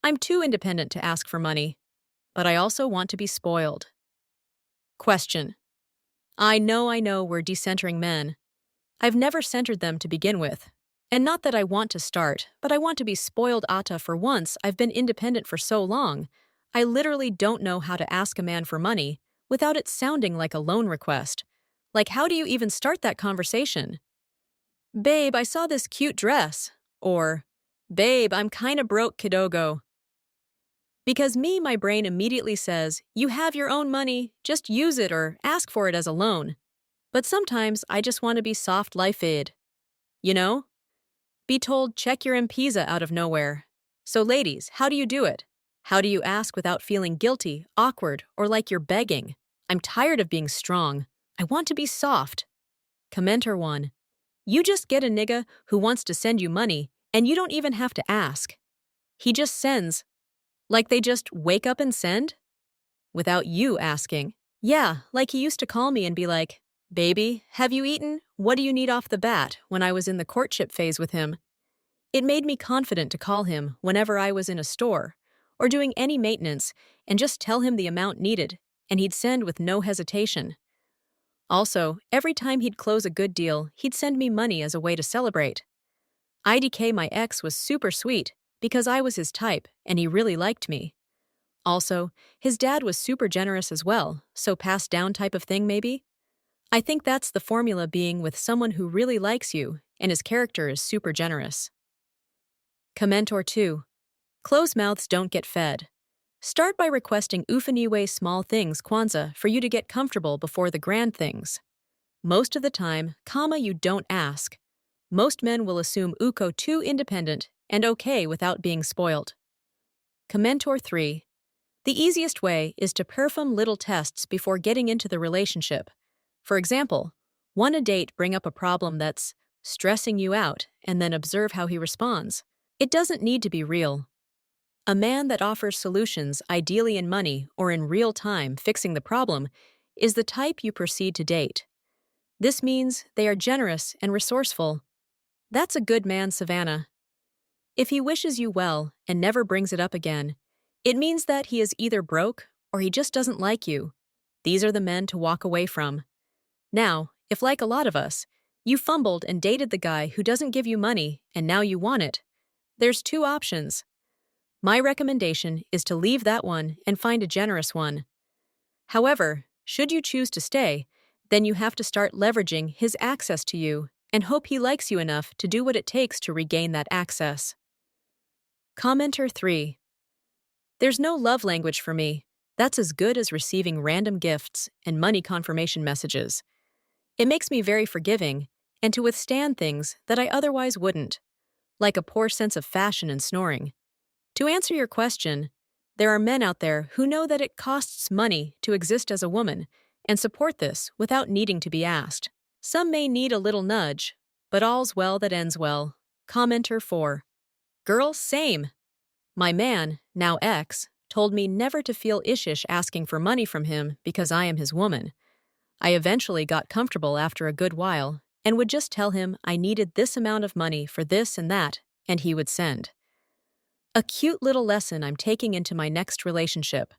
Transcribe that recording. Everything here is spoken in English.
I'm too independent to ask for money, but I also want to be spoiled. Question. I know we're decentering men. I've never centered them to begin with. And not that I want to start, but I want to be spoiled Atta for once. I've been independent for so long. I literally don't know how to ask a man for money without it sounding like a loan request. Like, how do you even start that conversation? Babe, I saw this cute dress. Or, babe, I'm kinda broke, kidogo. Because my brain immediately says, you have your own money, just use it or ask for it as a loan. But sometimes I just want to be soft life-id. You know? Be told check your M-Pesa out of nowhere. So ladies, how do you do it? How do you ask without feeling guilty, awkward, or like you're begging? I'm tired of being strong. I want to be soft. Commenter 1. You just get a nigga who wants to send you money, and you don't even have to ask. He just sends. Like they just wake up and send? Without you asking. Yeah, like he used to call me and be like, baby, have you eaten? What do you need off the bat when I was in the courtship phase with him? It made me confident to call him whenever I was in a store or doing any maintenance and just tell him the amount needed, and he'd send with no hesitation. Also, every time he'd close a good deal, he'd send me money as a way to celebrate. IDK, my ex, was super sweet because I was his type and he really liked me. Also, his dad was super generous as well, so passed down type of thing maybe? I think that's the formula, being with someone who really likes you and his character is super generous. Commentor 2. Closed mouths don't get fed. Start by requesting ufaniwe small things Kwanzaa for you to get comfortable before the grand things. Most of the time, you don't ask. Most men will assume uko too independent and okay without being spoiled. Commentor 3. The easiest way is to perform little tests before getting into the relationship. For example, want a date, bring up a problem that's stressing you out, and then observe how he responds. It doesn't need to be real. A man that offers solutions, ideally in money or in real time fixing the problem, is the type you proceed to date. This means they are generous and resourceful. That's a good man, Savannah. If he wishes you well and never brings it up again, it means that he is either broke or he just doesn't like you. These are the men to walk away from. Now, if like a lot of us, you fumbled and dated the guy who doesn't give you money and now you want it, there's two options. My recommendation is to leave that one and find a generous one. However, should you choose to stay, then you have to start leveraging his access to you and hope he likes you enough to do what it takes to regain that access. Commenter 3. There's no love language for me. That's as good as receiving random gifts and money confirmation messages. It makes me very forgiving and to withstand things that I otherwise wouldn't, like a poor sense of fashion and snoring. To answer your question, there are men out there who know that it costs money to exist as a woman and support this without needing to be asked. Some may need a little nudge, but all's well that ends well. Commenter 4. Girl, same. My man, now ex, told me never to feel ishish asking for money from him because I am his woman. I eventually got comfortable after a good while and would just tell him I needed this amount of money for this and that, and he would send. A cute little lesson I'm taking into my next relationship.